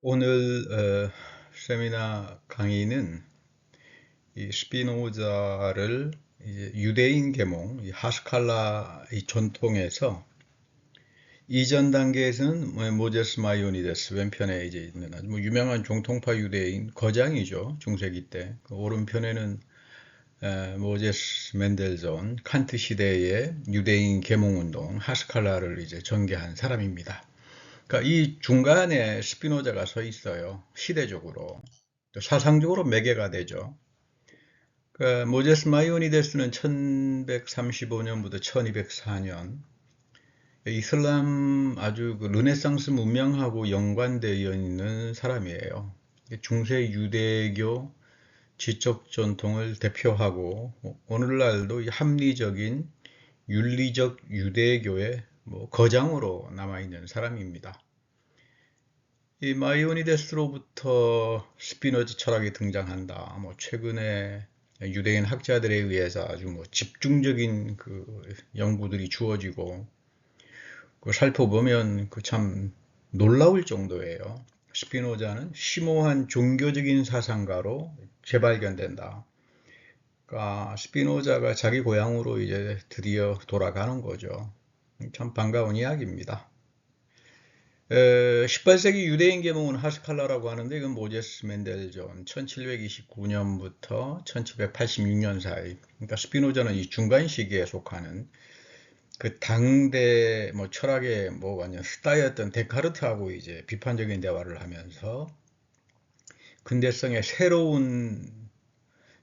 오늘 세미나 강의는 이 스피노자를 이제 유대인 계몽, 이 하스칼라 이 전통에서 이전 단계에서는 모제스 마이오니데스 왼편에 이제 있는 아주 유명한 정통파 유대인 거장이죠. 중세기 때. 그 오른편에는 모제스 맨델존 칸트 시대의 유대인 계몽운동 하스칼라를 이제 전개한 사람입니다. 그러니까 이 중간에 스피노자가 서 있어요. 시대적으로. 또 사상적으로 매개가 되죠. 그러니까 모제스 마이오니데스는 1135년부터 1204년 이슬람 아주 그 르네상스 문명하고 연관되어 있는 사람이에요. 중세 유대교 지적 전통을 대표하고 오늘날도 합리적인 윤리적 유대교의 거장으로 남아있는 사람입니다. 이 마이오니데스로부터 스피노자 철학이 등장한다. 최근에 유대인 학자들에 의해서 아주 집중적인 그 연구들이 주어지고 살펴보면 참 놀라울 정도예요. 스피노자는 심오한 종교적인 사상가로 재발견된다. 그러니까 스피노자가 자기 고향으로 이제 드디어 돌아가는 거죠. 참 반가운 이야기입니다. 18세기 유대인 계몽은 하스칼라라고 하는데 이건 모제스 맨델존 1729년부터 1786년 사이. 그러니까 스피노자는 이 중간 시기에 속하는 그 당대 철학의 완전 스타였던 데카르트하고 이제 비판적인 대화를 하면서 근대성의 새로운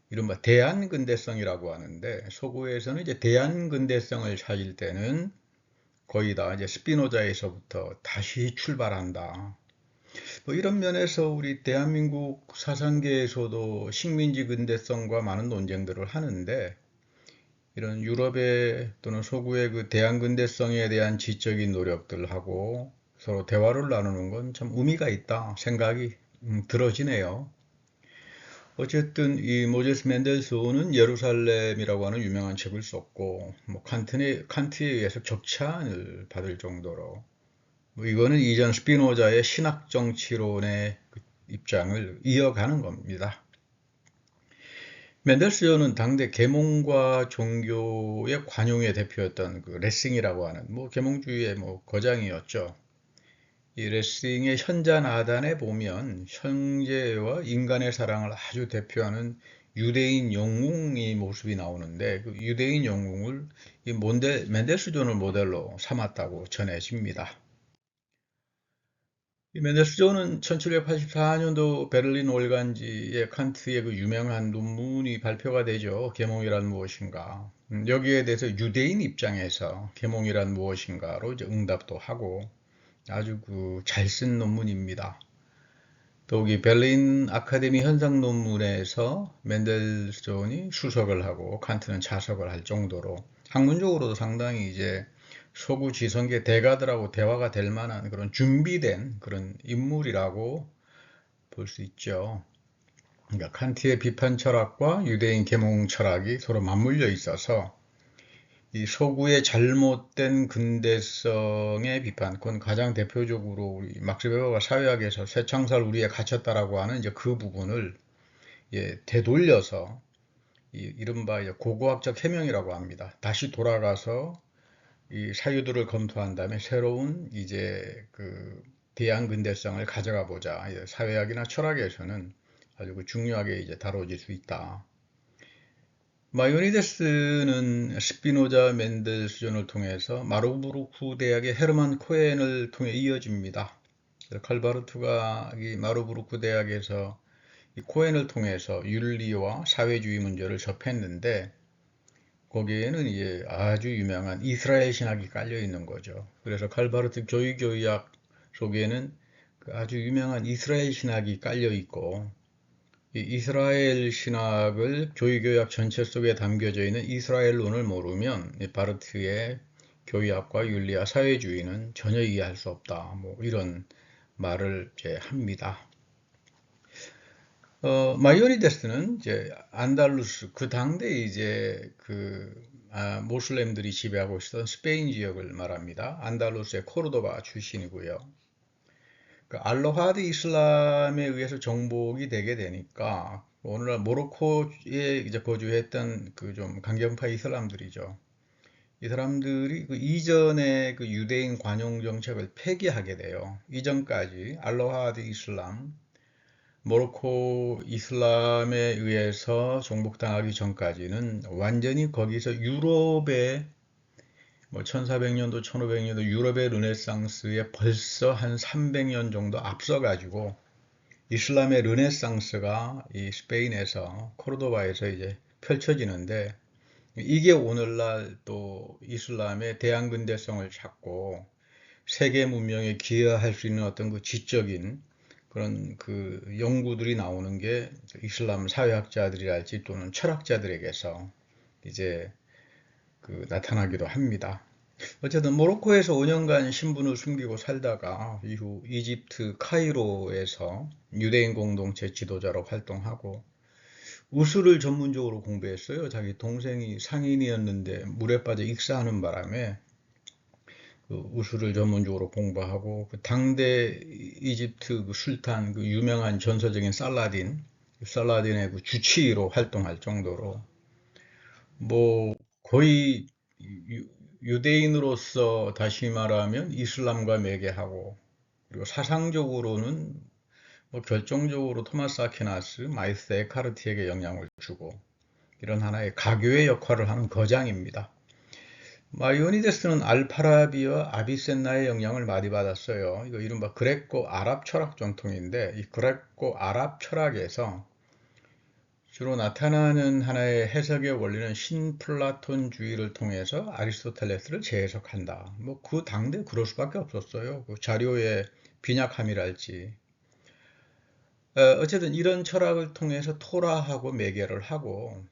이른바 대안근대성이라고 하는데 서구에서는 이제 대안근대성을 찾을 때는 거의 다 이제 스피노자에서부터 다시 출발한다. 이런 면에서 우리 대한민국 사상계에서도 식민지 근대성과 많은 논쟁들을 하는데 이런 유럽의 또는 서구의 그 대한근대성에 대한 지적인 노력들하고 서로 대화를 나누는 건 참 의미가 있다 생각이 들어지네요. 어쨌든 이 모제스 맨델스온은 예루살렘이라고 하는 유명한 책을 썼고 칸트에 의해서 격찬을 받을 정도로 이거는 이전 스피노자의 신학 정치론의 입장을 이어가는 겁니다. 맨델스존은 당대 계몽과 종교의 관용의 대표였던 그 레싱이라고 하는 계몽주의의 거장이었죠. 이 레싱의 현잔아단에 보면 형제와 인간의 사랑을 아주 대표하는 유대인 영웅의 모습이 나오는데 그 유대인 영웅을 이 맨델스존을 모델로 삼았다고 전해집니다. 이 맨델스존은 1784년도 베를린 월간지에 칸트의 그 유명한 논문이 발표가 되죠. 계몽이란 무엇인가. 여기에 대해서 유대인 입장에서 계몽이란 무엇인가로 이제 응답도 하고 아주 잘 쓴 논문입니다. 더욱이 베를린 아카데미 현상 논문에서 맨델스존이 수석을 하고 칸트는 자석을 할 정도로 학문적으로도 상당히 이제 서구 지성계 대가들하고 대화가 될 만한 그런 준비된 그런 인물이라고 볼 수 있죠. 그러니까 칸트의 비판 철학과 유대인 계몽 철학이 서로 맞물려 있어서 이 서구의 잘못된 근대성의 비판, 그건 가장 대표적으로 우리 막스 베버가 사회학에서 쇠창살 우리에 갇혔다라고 하는 이제 그 부분을 되돌려서 이른바 이제 고고학적 해명이라고 합니다. 다시 돌아가서 이 사유들을 검토한 다음에 새로운 이제 그 대안 근대성을 가져가 보자. 사회학이나 철학에서는 아주 중요하게 이제 다뤄질 수 있다. 마이오니데스는 스피노자 맨델스존을 통해서 마르부르크 대학의 헤르만 코헨을 통해 이어집니다. 칼바르트가 이 마르부르크 대학에서 이 코헨을 통해서 윤리와 사회주의 문제를 접했는데 거기에는 이제 아주 유명한 이스라엘 신학이 깔려 있는 거죠. 그래서 칼바르트 교의교의학 속에는 그 아주 유명한 이스라엘 신학이 깔려 있고 이 이스라엘 신학을 교의교약 전체 속에 담겨져 있는 이스라엘론을 모르면 바르트의 교의학과 윤리와 사회주의는 전혀 이해할 수 없다. 이런 말을 이제 합니다. 마이오니데스는 이제 안달루스 그 당대 이제 모슬렘들이 지배하고 있었던 스페인 지역을 말합니다. 안달루스의 코르도바 출신이고요. 그 알로하드 이슬람에 의해서 정복이 되게 되니까 오늘날 모로코에 이제 거주했던 그 좀 강경파 이슬람들이죠. 이 사람들이 그 이전의 그 유대인 관용 정책을 폐기하게 돼요. 이전까지 알로하드 이슬람, 모로코 이슬람에 의해서 정복당하기 전까지는 완전히 거기서 유럽의 뭐 1400년도, 1500년도 유럽의 르네상스에 벌써 한 300년 정도 앞서가지고 이슬람의 르네상스가 이 스페인에서 코르도바에서 이제 펼쳐지는데 이게 오늘날 또 이슬람의 대안근대성을 찾고 세계 문명에 기여할 수 있는 어떤 그 지적인 그런 그 연구들이 나오는 게 이슬람 사회학자들이랄지 또는 철학자들에게서 이제 그 나타나기도 합니다. 어쨌든 모로코에서 5년간 신분을 숨기고 살다가 이후 이집트 카이로에서 유대인 공동체 지도자로 활동하고 우수를 전문적으로 공부했어요. 자기 동생이 상인이었는데 물에 빠져 익사하는 바람에 그 우수를 전문적으로 공부하고 그 당대 이집트 그 술탄 그 유명한 전설적인 살라딘의 그 주치의로 활동할 정도로 뭐 거의 유대인으로서 다시 말하면 이슬람과 매개하고 그리고 사상적으로는 뭐 결정적으로 토마스 아퀴나스, 마이스 에카르트에게 영향을 주고 이런 하나의 가교의 역할을 하는 거장입니다. 마이오니데스는 알파라비와 아비센나의 영향을 많이 받았어요. 이거 이른바 그레코 아랍 철학 전통인데 이 그레코 아랍 철학에서 주로 나타나는 하나의 해석의 원리는 신플라톤주의를 통해서 아리스토텔레스를 재해석한다. 뭐 그 당대 그럴 수밖에 없었어요. 그 자료의 빈약함이랄지. 어쨌든 이런 철학을 통해서 토라하고 매개를 하고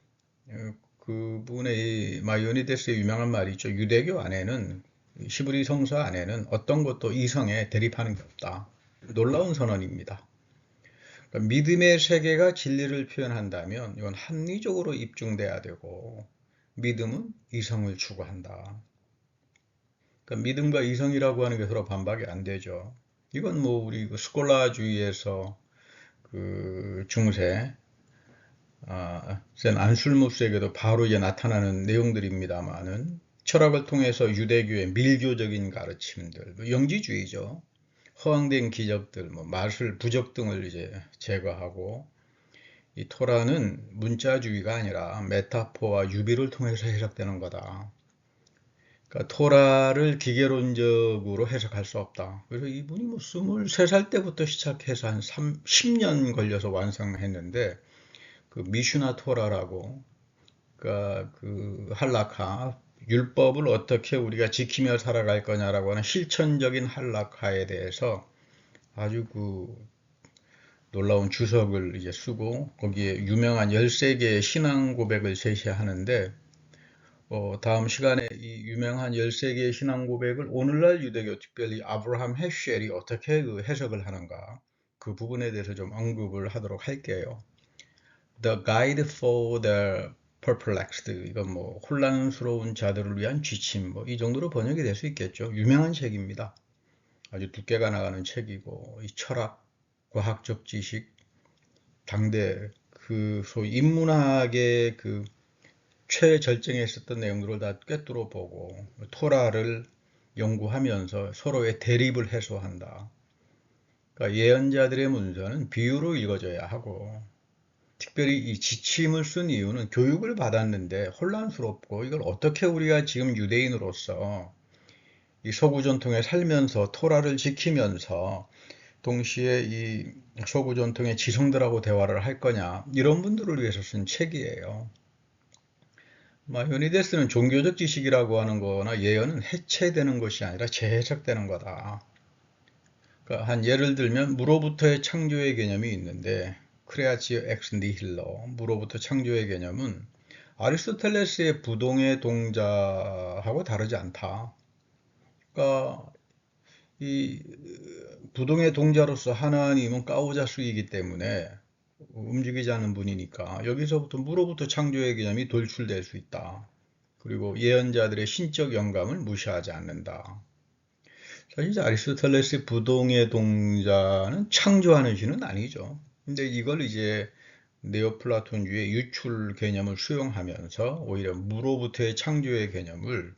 그분의 마이오니데스의 유명한 말이 있죠. 유대교 안에는 시브리 성서 안에는 어떤 것도 이성에 대립하는 게 없다. 놀라운 선언입니다. 그러니까 믿음의 세계가 진리를 표현한다면 이건 합리적으로 입증돼야 되고 믿음은 이성을 추구한다. 그러니까 믿음과 이성이라고 하는 게 서로 반박이 안 되죠. 이건 뭐 우리 그 스콜라주의에서 그 중세 센 안술무스에게도 바로 이제 나타나는 내용들입니다만은 철학을 통해서 유대교의 밀교적인 가르침들, 뭐 영지주의죠. 허황된 기적들, 뭐 마술, 부적 등을 이제 제거하고 이 토라는 문자주의가 아니라 메타포와 유비를 통해서 해석되는 거다. 그러니까 토라를 기계론적으로 해석할 수 없다. 그래서 이분이 뭐 23살 때부터 시작해서 한 10년 걸려서 완성했는데 그 미슈나 토라라고 그러니까 그 할라카 율법을 어떻게 우리가 지키며 살아갈 거냐라고 하는 실천적인 할라카에 대해서 아주 그 놀라운 주석을 이제 쓰고 거기에 유명한 13개의 신앙 고백을 제시하는데 다음 시간에 이 유명한 13개의 신앙 고백을 오늘날 유대교 특별히 아브라함 헤쉘이 어떻게 그 해석을 하는가 그 부분에 대해서 좀 언급을 하도록 할게요. The Guide for the Perplexed 이건 뭐 혼란스러운 자들을 위한 지침 뭐 이 정도로 번역이 될 수 있겠죠. 유명한 책입니다. 아주 두께가 나가는 책이고 이 철학, 과학적 지식, 당대 그 소위 인문학의 그 최절정에 있었던 내용들을 다 꿰뚫어 보고 토라를 연구하면서 서로의 대립을 해소한다. 그러니까 예언자들의 문서는 비유로 읽어져야 하고 특별히 이 지침을 쓴 이유는 교육을 받았는데 혼란스럽고 이걸 어떻게 우리가 지금 유대인으로서 이 서구 전통에 살면서 토라를 지키면서 동시에 이 서구 전통의 지성들하고 대화를 할 거냐 이런 분들을 위해서 쓴 책이에요. 마이오니데스는 종교적 지식이라고 하는 거나 예언은 해체되는 것이 아니라 재해석되는 거다. 그러니까 한 예를 들면 무로부터의 창조의 개념이 있는데 크레아치오 엑스 니힐로 무로부터 창조의 개념은 아리스토텔레스의 부동의 동자하고 다르지 않다. 그러니까 이 부동의 동자로서 하나님은 까오자수이기 때문에 움직이지 않는 분이니까 여기서부터 무로부터 창조의 개념이 돌출될 수 있다. 그리고 예언자들의 신적 영감을 무시하지 않는다. 사실 이제 아리스토텔레스의 부동의 동자는 창조하는 시는 아니죠. 근데 이걸 이제 네오플라톤주의 유출 개념을 수용하면서 오히려 무로부터의 창조의 개념을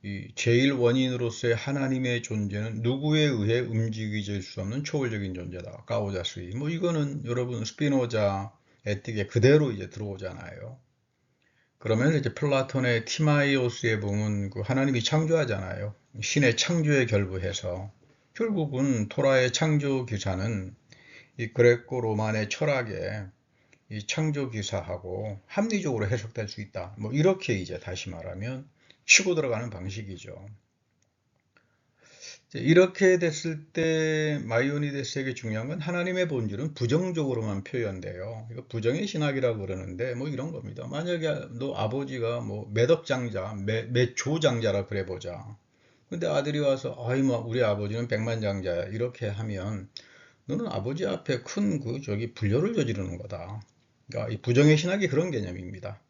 이 제일 원인으로서의 하나님의 존재는 누구에 의해 움직여질 수 없는 초월적인 존재다. 가우자스이. 뭐 이거는 여러분 스피노자 에틱에 그대로 이제 들어오잖아요. 그러면 이제 플라톤의 티마이오스에 보면 그 하나님이 창조하잖아요. 신의 창조에 결부해서 결국은 토라의 창조 기사는 이 그레코 로만의 철학에 이 창조 기사하고 합리적으로 해석될 수 있다. 뭐 이렇게 이제 다시 말하면 치고 들어가는 방식이죠. 이렇게 됐을 때 마이오니데스에게 중요한 건 하나님의 본질은 부정적으로만 표현돼요. 이거 부정의 신학이라고 그러는데 뭐 이런 겁니다. 만약에 너 아버지가 뭐 몇억 장자, 몇조 장자라 그래 보자. 근데 아들이 와서 아이 뭐 우리 아버지는 백만 장자야 이렇게 하면 너는 아버지 앞에 큰 그 저기 불효를 저지르는 거다. 그러니까 이 부정의 신학이 그런 개념입니다.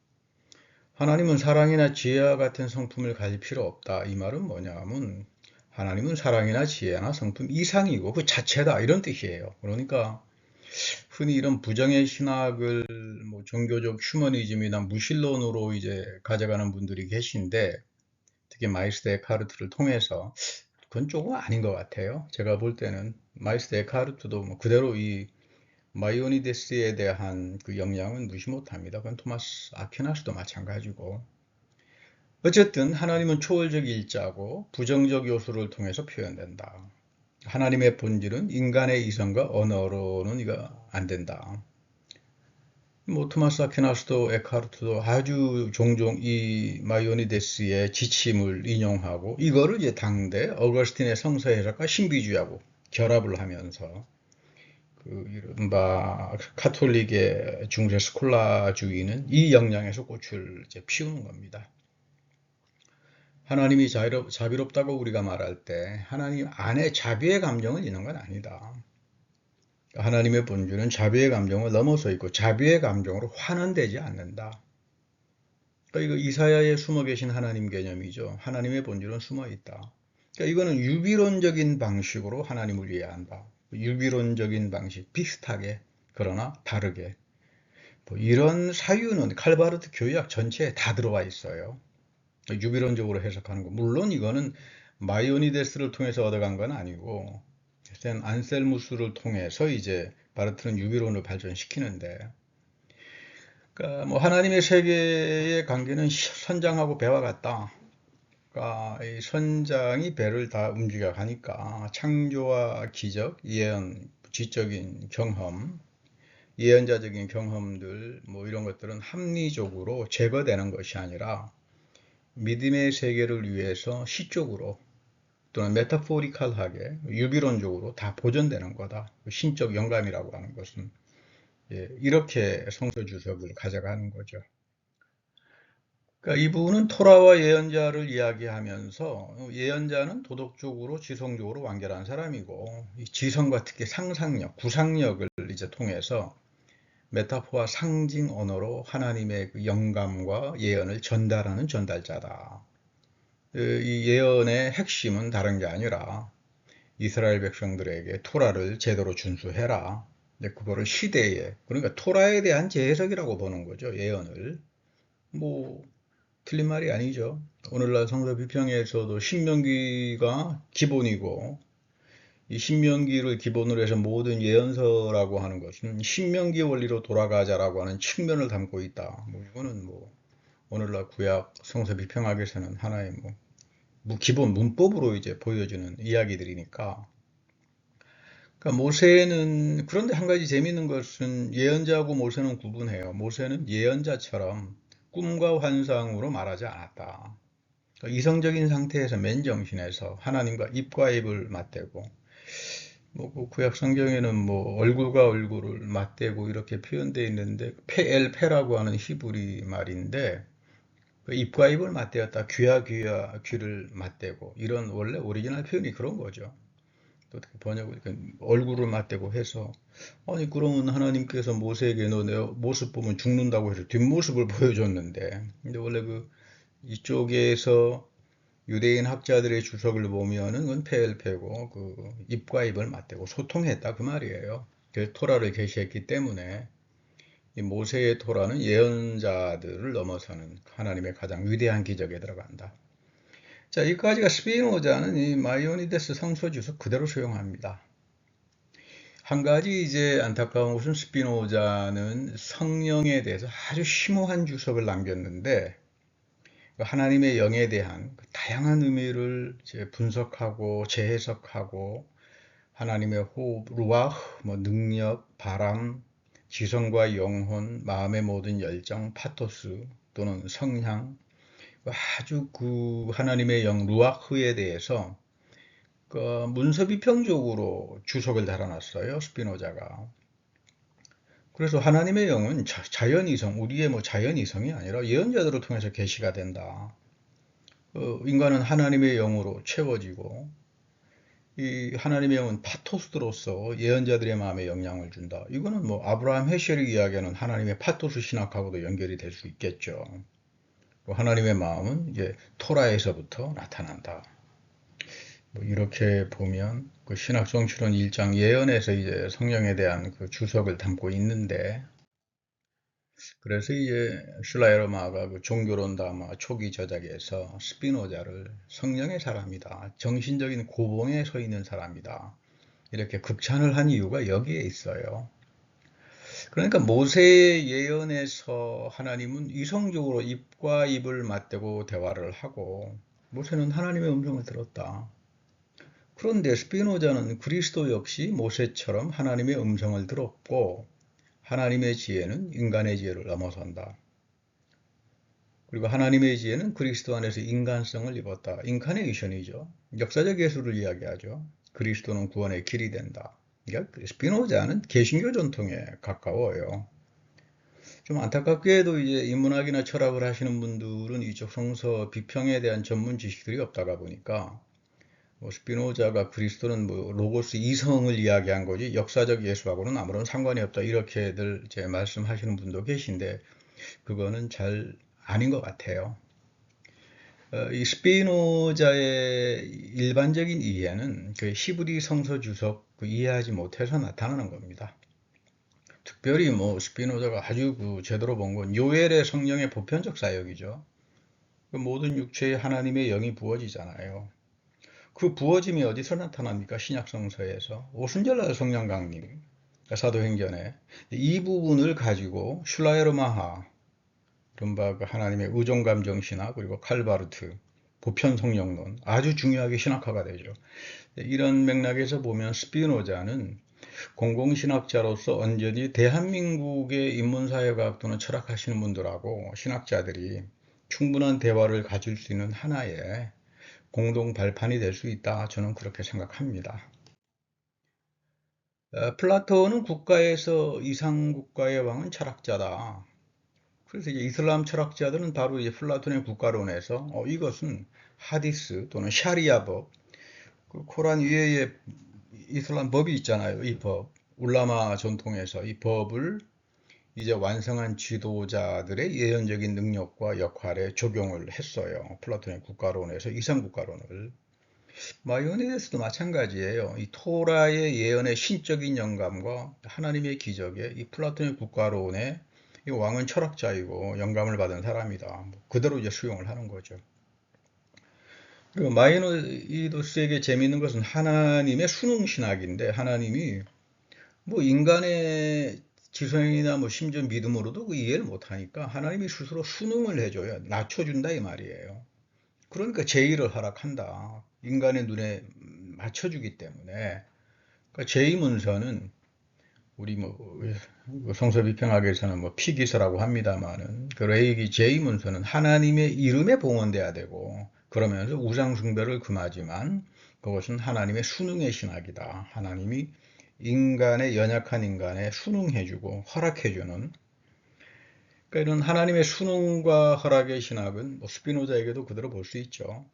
하나님은 사랑이나 지혜와 같은 성품을 가질 필요 없다. 이 말은 뭐냐면 하나님은 사랑이나 지혜나 성품 이상이고 그 자체다 이런 뜻이에요. 그러니까 흔히 이런 부정의 신학을 뭐 종교적 휴머니즘이나 무신론으로 이제 가져가는 분들이 계신데 특히 마이스터 에카르트를 통해서 그건 조금 아닌 것 같아요. 제가 볼 때는 마이스터 에카르트도 뭐 그대로 이 마이오니데스에 대한 그 영향은 무시 못합니다. 그건 토마스 아퀴나스도 마찬가지고. 어쨌든 하나님은 초월적 일자고 부정적 요소를 통해서 표현된다. 하나님의 본질은 인간의 이성과 언어로는 이거 안 된다. 뭐 토마스 아퀴나스도 에카르트도 아주 종종 이 마이오니데스의 지침을 인용하고 이거를 이제 당대 어거스틴의 성서 해석과 신비주의하고 결합을 하면서 그 이른바 카톨릭의 중세 스콜라주의는 이 영향에서 꽃을 이제 피우는 겁니다. 하나님이 자비롭다고 우리가 말할 때 하나님 안에 자비의 감정은 있는 건 아니다. 하나님의 본질은 자비의 감정을 넘어서 있고 자비의 감정으로 환원되지 않는다. 그러니까 이거 이사야에 숨어 계신 하나님 개념이죠. 하나님의 본질은 숨어 있다. 그러니까 이거는 유비론적인 방식으로 하나님을 이해한다. 유비론적인 방식, 비슷하게 그러나 다르게. 뭐 이런 사유는 칼바르트 교약 전체에 다 들어와 있어요. 유비론적으로 해석하는 거. 물론 이거는 마이오니데스를 통해서 얻어간 건 아니고 센 안셀무스를 통해서 이제 바르트는 유비론을 발전시키는데 그러니까 뭐 하나님의 세계의 관계는 선장하고 배와 같다. 그러니까 이 선장이 배를 다 움직여 가니까 창조와 기적, 예언, 지적인 경험, 예언자적인 경험들 뭐 이런 것들은 합리적으로 제거되는 것이 아니라 믿음의 세계를 위해서 시적으로 또는 메타포리칼하게 유비론적으로 다 보존되는 거다. 신적 영감이라고 하는 것은 이렇게 성서 주석을 가져가는 거죠. 그러니까 이분은 토라와 예언자를 이야기하면서 예언자는 도덕적으로 지성적으로 완결한 사람이고 이 지성과 특히 상상력, 구상력을 이제 통해서 메타포와 상징 언어로 하나님의 그 영감과 예언을 전달하는 전달자다. 이 예언의 핵심은 다른 게 아니라 이스라엘 백성들에게 토라를 제대로 준수해라. 그거를 시대에, 그러니까 토라에 대한 재해석이라고 보는 거죠. 예언을. 뭐 틀린 말이 아니죠. 오늘날 성서 비평에서도 신명기가 기본이고 이 신명기를 기본으로 해서 모든 예언서라고 하는 것은 신명기 원리로 돌아가자라고 하는 측면을 담고 있다. 뭐 이거는 뭐 오늘날 구약 성서 비평학에서는 하나의 뭐 기본 문법으로 이제 보여주는 이야기들이니까. 그러니까 모세는 그런데 한 가지 재미있는 것은 예언자하고 모세는 구분해요. 모세는 예언자처럼 꿈과 환상으로 말하지 않았다. 그러니까 이성적인 상태에서 맨정신에서 하나님과 입과 입을 맞대고 뭐그 구약 성경에는 뭐 얼굴과 얼굴을 맞대고 이렇게 표현되어 있는데 페엘페라고 하는 히브리 말인데 그 입과 입을 맞대었다. 귀와 귀와 귀를 맞대고 이런 원래 오리지널 표현이 그런 거죠. 또 어떻게 번역을 얼굴을 맞대고 해서 아니 그러면 하나님께서 모세에게 너 내 모습 보면 죽는다고 해서 뒷모습을 보여줬는데 근데 원래 그 이쪽에서 유대인 학자들의 주석을 보면은 그건 폐엘패고 그 입과 입을 맞대고 소통했다 그 말이에요. 그 토라를 계시했기 때문에 이 모세의 토라는 예언자들을 넘어서는 하나님의 가장 위대한 기적에 들어간다. 자, 여기까지가 스피노자는 이 마이오니데스 성서 주석 그대로 수용합니다. 한 가지 이제 안타까운 것은 스피노자는 성령에 대해서 아주 심오한 주석을 남겼는데 하나님의 영에 대한 다양한 의미를 이제 분석하고 재해석하고 하나님의 호흡, 루아흐, 뭐 능력, 바람, 지성과 영혼, 마음의 모든 열정, 파토스 또는 성향, 아주 그 하나님의 영 루아흐에 대해서 그 문서비평적으로 주석을 달아놨어요, 스피노자가. 그래서 하나님의 영은 자연이성, 우리의 뭐 자연이성이 아니라 예언자들을 통해서 계시가 된다. 인간은 하나님의 영으로 채워지고 이 하나님의 영은 파토스로서 예언자들의 마음에 영향을 준다. 이거는 뭐 아브라함 헤셜이 이야기하는 하나님의 파토스 신학하고도 연결이 될 수 있겠죠. 하나님의 마음은 이제 토라에서부터 나타난다. 뭐 이렇게 보면 그 신학성취론 1장 예언에서 이제 성령에 대한 그 주석을 담고 있는데, 그래서 이제 슐라이르마가 그 종교론 담화 초기 저작에서 스피노자를 성령의 사람이다, 정신적인 고봉에 서 있는 사람이다, 이렇게 극찬을 한 이유가 여기에 있어요. 그러니까 모세의 예언에서 하나님은 이성적으로 입과 입을 맞대고 대화를 하고 모세는 하나님의 음성을 들었다. 그런데 스피노자는 그리스도 역시 모세처럼 하나님의 음성을 들었고 하나님의 지혜는 인간의 지혜를 넘어선다. 그리고 하나님의 지혜는 그리스도 안에서 인간성을 입었다. 인카네이션이죠. 역사적 예수를 이야기하죠. 그리스도는 구원의 길이 된다. 그러니까 스피노자는 개신교 전통에 가까워요. 좀 안타깝게도 이제 인문학이나 철학을 하시는 분들은 이쪽 성서 비평에 대한 전문 지식들이 없다가 보니까 뭐 스피노자가 그리스도는 뭐 로고스 이성을 이야기한 거지 역사적 예수하고는 아무런 상관이 없다 이렇게들 제 말씀하시는 분도 계신데 그거는 잘 아닌 것 같아요. 이 스피노자의 일반적인 이해는 그 히브리 성서 주석 이해하지 못해서 나타나는 겁니다. 특별히 뭐 스피노자가 아주 그 제대로 본 건 요엘의 성령의 보편적 사역이죠. 그 모든 육체에 하나님의 영이 부어지잖아요. 그 부어짐이 어디서 나타납니까? 신약성서에서 오순절날 성령 강림, 사도행전에 이 부분을 가지고 슐라에르마하, 이른바 그 하나님의 의존감정신학 그리고 칼바르트, 보편성령론 아주 중요하게 신학화가 되죠. 이런 맥락에서 보면 스피노자는 공공신학자로서 언제든지 대한민국의 인문사회과학 또는 철학하시는 분들하고 신학자들이 충분한 대화를 가질 수 있는 하나의 공동 발판이 될 수 있다. 저는 그렇게 생각합니다. 플라톤은 국가에서 이상국가의 왕은 철학자다. 그래서 이제 이슬람 철학자들은 바로 이제 플라톤의 국가론에서 이것은 하디스 또는 샤리아법, 그 코란 위에 이슬람 법이 있잖아요. 이 법, 울라마 전통에서 이 법을 이제 완성한 지도자들의 예언적인 능력과 역할에 적용을 했어요. 플라톤의 국가론에서 이상국가론을. 마이오니데스도 마찬가지예요. 이 토라의 예언의 신적인 영감과 하나님의 기적에 이 플라톤의 국가론에 이 왕은 철학자이고 영감을 받은 사람이다. 그대로 이제 수용을 하는 거죠. 그리고 마이오니데스에게 재미있는 것은 하나님의 수능신학인데 하나님이 뭐 인간의 지성이나 뭐 심지어 믿음으로도 그 이해를 못하니까 하나님이 스스로 수능을 해줘요. 낮춰준다 이 말이에요. 그러니까 제의를 허락한다. 인간의 눈에 맞춰주기 때문에. 그러니까 제2문서는 우리 뭐 성서비평학에서는 뭐 피기서라고 합니다만은 그 레이기 제2문서는 하나님의 이름에 봉헌돼야 되고 그러면서 우상숭배를 금하지만 그것은 하나님의 순응의 신학이다. 하나님이 인간의 연약한 인간에 순응해주고 허락해주는 그러니까 이런 하나님의 순응과 허락의 신학은 뭐 스피노자에게도 그대로 볼 수 있죠.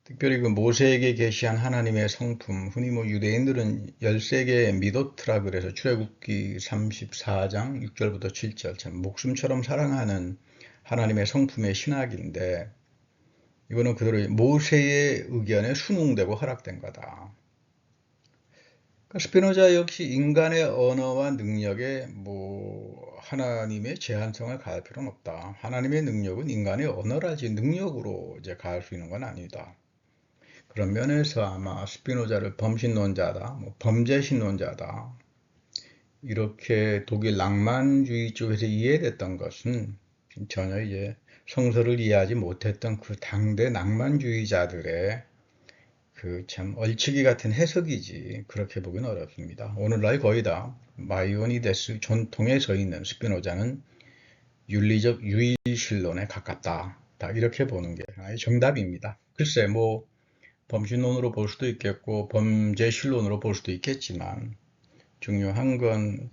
특별히 그 모세에게 계시한 하나님의 성품, 흔히 뭐 유대인들은 13개의 미도트라 그래서 출애굽기 34장 6절부터 7절 참 목숨처럼 사랑하는 하나님의 성품의 신학인데 이거는 그대로 모세의 의견에 순응되고 허락된 거다. 그러니까 스피노자 역시 인간의 언어와 능력에 하나님의 제한성을 가할 필요는 없다. 하나님의 능력은 인간의 언어라지 능력으로 이제 가할 수 있는 건 아니다. 그런 면에서 아마 스피노자를 범신론자다, 범죄신론자다, 이렇게 독일 낭만주의 쪽에서 이해됐던 것은 전혀 이제 성서를 이해하지 못했던 그 당대 낭만주의자들의 그 참 얼치기 같은 해석이지 그렇게 보기는 어렵습니다. 오늘날 거의 다 마이오니데스 전통에 서 있는 스피노자는 윤리적 유의신론에 가깝다. 다 이렇게 보는 게 정답입니다. 글쎄 범신론으로 볼 수도 있겠고 범죄신론으로 볼 수도 있겠지만 중요한 건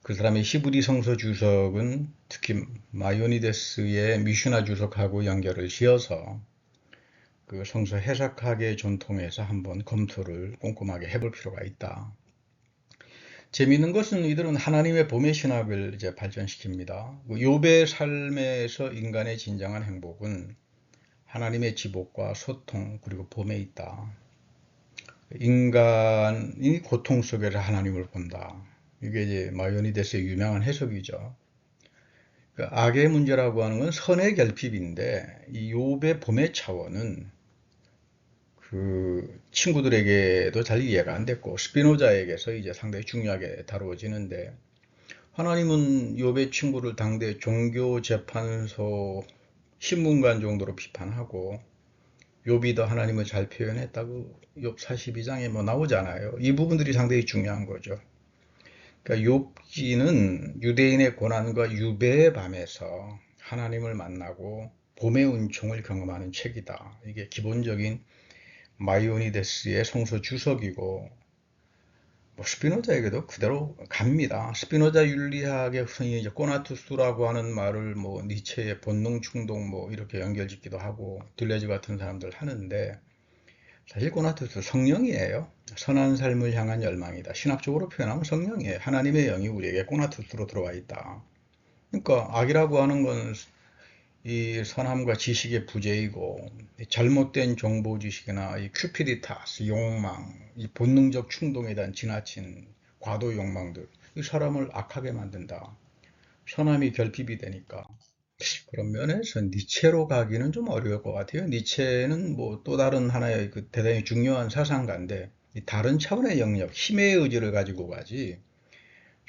그 사람의 히브리 성서 주석은 특히 마이오니데스의 미슈나 주석하고 연결을 지어서 그 성서 해석학의 전통에서 한번 검토를 꼼꼼하게 해볼 필요가 있다. 재미있는 것은 이들은 하나님의 봄의 신학을 이제 발전시킵니다. 욥의 삶에서 인간의 진정한 행복은 하나님의 지복과 소통 그리고 봄에 있다. 인간이 고통 속에서 하나님을 본다. 이게 이제 마이오니데스의 유명한 해석이죠. 그 악의 문제라고 하는 건 선의 결핍인데 이 욥의 봄의 차원은 그 친구들에게도 잘 이해가 안 됐고 스피노자에게서 이제 상당히 중요하게 다루어지는데 하나님은 욥의 친구를 당대 종교재판소 신문관 정도로 비판하고 욥이 더 하나님을 잘 표현했다고 욥 42장에 나오잖아요. 이 부분들이 상당히 중요한 거죠. 그러니까 욥기는 유대인의 고난과 유배의 밤에서 하나님을 만나고 봄의 은총을 경험하는 책이다. 이게 기본적인 마이오니데스의 성서 주석이고 스피노자에게도 그대로 갑니다. 스피노자 윤리학의 흔히 이제 꼬나투스라고 하는 말을 니체의 본능 충동 이렇게 연결짓기도 하고 들레즈 같은 사람들 하는데 사실 꼬나투스 성령이에요. 선한 삶을 향한 열망이다. 신학적으로 표현하면 성령이에요. 하나님의 영이 우리에게 꼬나투스로 들어와 있다. 그러니까 악이라고 하는 건 이 선함과 지식의 부재이고 잘못된 정보 지식이나 이 큐피디타스, 욕망, 이 본능적 충동에 대한 지나친 과도 욕망들 이 사람을 악하게 만든다. 선함이 결핍이 되니까 그런 면에서 니체로 가기는 좀 어려울 것 같아요. 니체는 또 다른 하나의 그 대단히 중요한 사상가인데 다른 차원의 영역, 힘의 의지를 가지고 가지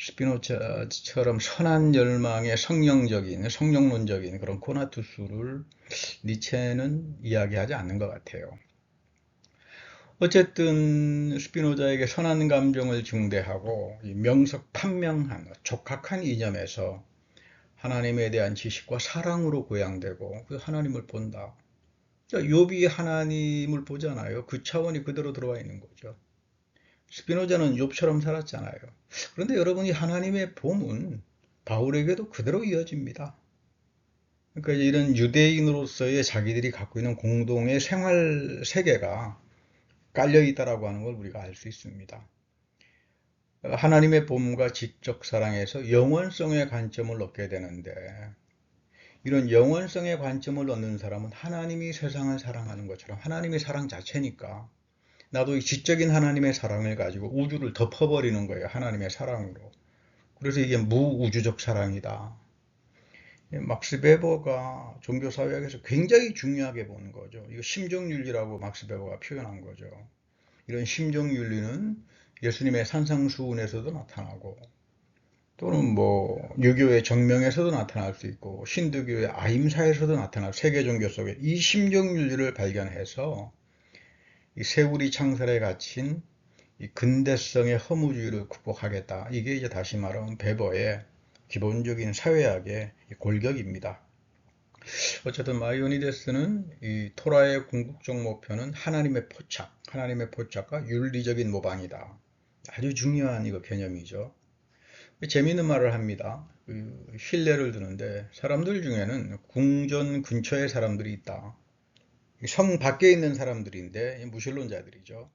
스피노자처럼 선한 열망의 성령론적인 그런 코나투스를 니체는 이야기하지 않는 것 같아요. 어쨌든 스피노자에게 선한 감정을 증대하고 명석 판명한 족학한 이념에서 하나님에 대한 지식과 사랑으로 고양되고 그 하나님을 본다. 욥이 하나님을 보잖아요. 그 차원이 그대로 들어와 있는 거죠. 스피노자는 욥처럼 살았잖아요. 그런데 여러분이 하나님의 봄은 바울에게도 그대로 이어집니다. 그러니까 이런 유대인으로서의 자기들이 갖고 있는 공동의 생활 세계가 깔려 있다라고 하는 걸 우리가 알 수 있습니다. 하나님의 봄과 지적 사랑에서 영원성의 관점을 얻게 되는데 이런 영원성의 관점을 얻는 사람은 하나님이 세상을 사랑하는 것처럼 하나님의 사랑 자체니까 나도 이 지적인 하나님의 사랑을 가지고 우주를 덮어버리는 거예요. 하나님의 사랑으로. 그래서 이게 무우주적 사랑이다. 막스 베버가 종교사회학에서 굉장히 중요하게 보는 거죠. 이거 심정윤리라고 막스 베버가 표현한 거죠. 이런 심정윤리는 예수님의 산상수훈에서도 나타나고 또는 유교의 정명에서도 나타날 수 있고 신두교의 아임사에서도 나타나고 세계 종교 속에 이 심정윤리를 발견해서 이 세우리 창설에 갇힌 이 근대성의 허무주의를 극복하겠다. 이게 이제 다시 말하면 베버의 기본적인 사회학의 골격입니다. 어쨌든 마이오니데스는 이 토라의 궁극적 목표는 하나님의 포착, 하나님의 포착과 윤리적인 모방이다. 아주 중요한 이거 개념이죠. 재미있는 말을 합니다. 신뢰를 드는데 사람들 중에는 궁전 근처에 사람들이 있다. 성 밖에 있는 사람들인데 무신론자들이죠.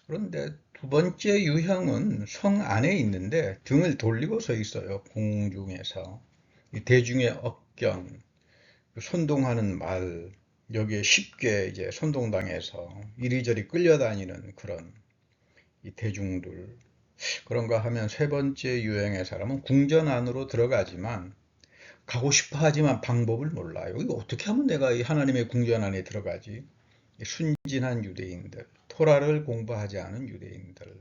그런데 두 번째 유형은 성 안에 있는데 등을 돌리고 서 있어요. 공중에서. 대중의 억견, 선동하는 말, 여기에 쉽게 이제 선동당해서 이리저리 끌려다니는 그런 이 대중들. 그런가 하면 세 번째 유형의 사람은 궁전 안으로 들어가지만 가고 싶어 하지만 방법을 몰라요. 이거 어떻게 하면 내가 이 하나님의 궁전 안에 들어가지? 순진한 유대인들, 토라를 공부하지 않은 유대인들.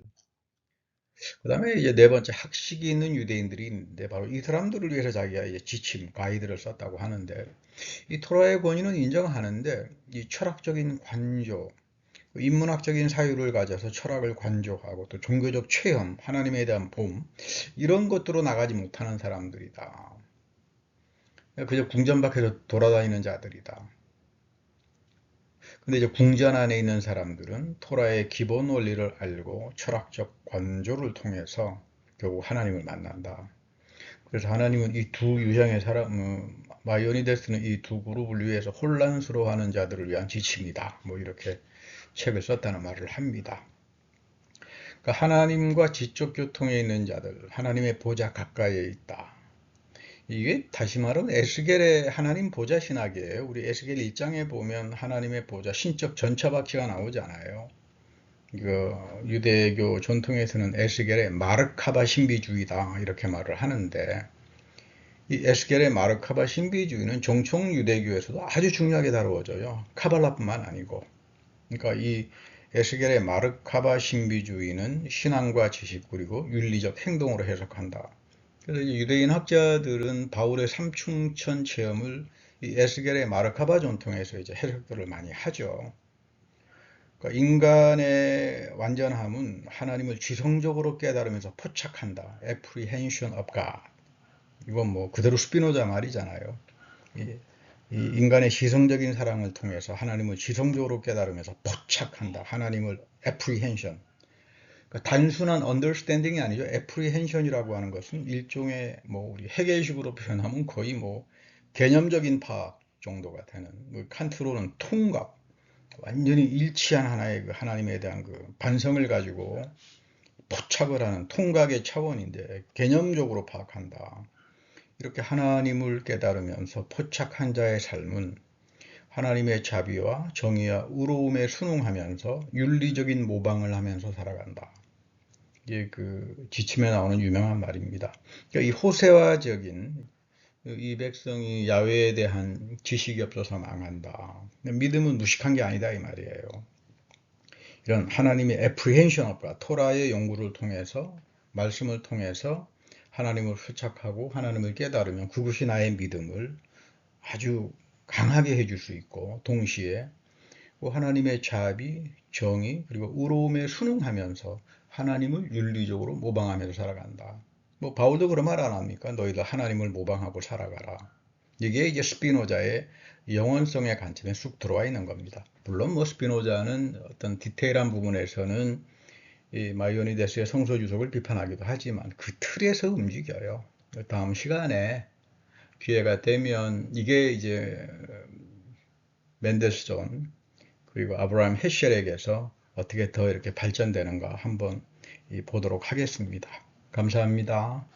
그 다음에 이제 네 번째 학식이 있는 유대인들이 있는데 바로 이 사람들을 위해서 자기가 이제 지침, 가이드를 썼다고 하는데 이 토라의 권위는 인정하는데 이 철학적인 관조, 인문학적인 사유를 가져서 철학을 관조하고 또 종교적 체험, 하나님에 대한 봄 이런 것들로 나가지 못하는 사람들이다. 그저 궁전 밖에서 돌아다니는 자들이다. 근데 이제 궁전 안에 있는 사람들은 토라의 기본 원리를 알고 철학적 관조를 통해서 결국 하나님을 만난다. 그래서 하나님은 이 두 유형의 사람, 마이오니데스는 이 두 그룹을 위해서 혼란스러워하는 자들을 위한 지침이다. 뭐 이렇게 책을 썼다는 말을 합니다. 그러니까 하나님과 지적 교통에 있는 자들, 하나님의 보좌 가까이에 있다. 이게 다시 말하면 에스겔의 하나님 보좌 신학이에요. 우리 에스겔 1장에 보면 하나님의 보좌, 신적 전차바퀴가 나오잖아요. 그 유대교 전통에서는 에스겔의 마르카바 신비주의다 이렇게 말을 하는데 이 에스겔의 마르카바 신비주의는 정통 유대교에서도 아주 중요하게 다루어져요. 카발라뿐만 아니고. 그러니까 이 에스겔의 마르카바 신비주의는 신앙과 지식 그리고 윤리적 행동으로 해석한다. 그래서 유대인 학자들은 바울의 삼중천 체험을 이 에스겔의 마르카바 전통에서 이제 해석들을 많이 하죠. 그러니까 인간의 완전함은 하나님을 지성적으로 깨달으면서 포착한다. apprehension of God. 이건 뭐 그대로 스피노자 말이잖아요. 이 인간의 지성적인 사랑을 통해서 하나님을 지성적으로 깨달으면서 포착한다. 하나님을 apprehension. 그러니까 단순한 understanding이 아니죠. apprehension이라고 하는 것은 일종의 뭐 우리 해결식으로 표현하면 거의 뭐 개념적인 파악 정도가 되는 뭐 칸트로는 통각 완전히 일치한 하나의 그 하나님에 대한 그 반성을 가지고 포착을 하는 통각의 차원인데 개념적으로 파악한다. 이렇게 하나님을 깨달으면서 포착한 자의 삶은 하나님의 자비와 정의와 의로움에 순응하면서 윤리적인 모방을 하면서 살아간다. 이게 그 지침에 나오는 유명한 말입니다. 그러니까 이 호세화적인 이 백성이 야훼에 대한 지식이 없어서 망한다. 믿음은 무식한 게 아니다 이 말이에요. 이런 하나님의 apprehension of God, 토라의 연구를 통해서 말씀을 통해서 하나님을 포착하고 하나님을 깨달으면 그것이 나의 믿음을 아주 강하게 해줄 수 있고 동시에 하나님의 자비, 정의 그리고 의로움에 순응하면서 하나님을 윤리적으로 모방하면서 살아간다. 뭐 바울도 그런 말 안 합니까? 너희들 하나님을 모방하고 살아가라. 이게 이제 스피노자의 영원성의 관점에 쑥 들어와 있는 겁니다. 물론 뭐 스피노자는 어떤 디테일한 부분에서는 이 마이오니데스의 성서 주석을 비판하기도 하지만 그 틀에서 움직여요. 다음 시간에 기회가 되면 이게 이제 맨델스존 그리고 아브라함 헤셜에게서 어떻게 더 이렇게 발전되는가 한번 보도록 하겠습니다. 감사합니다.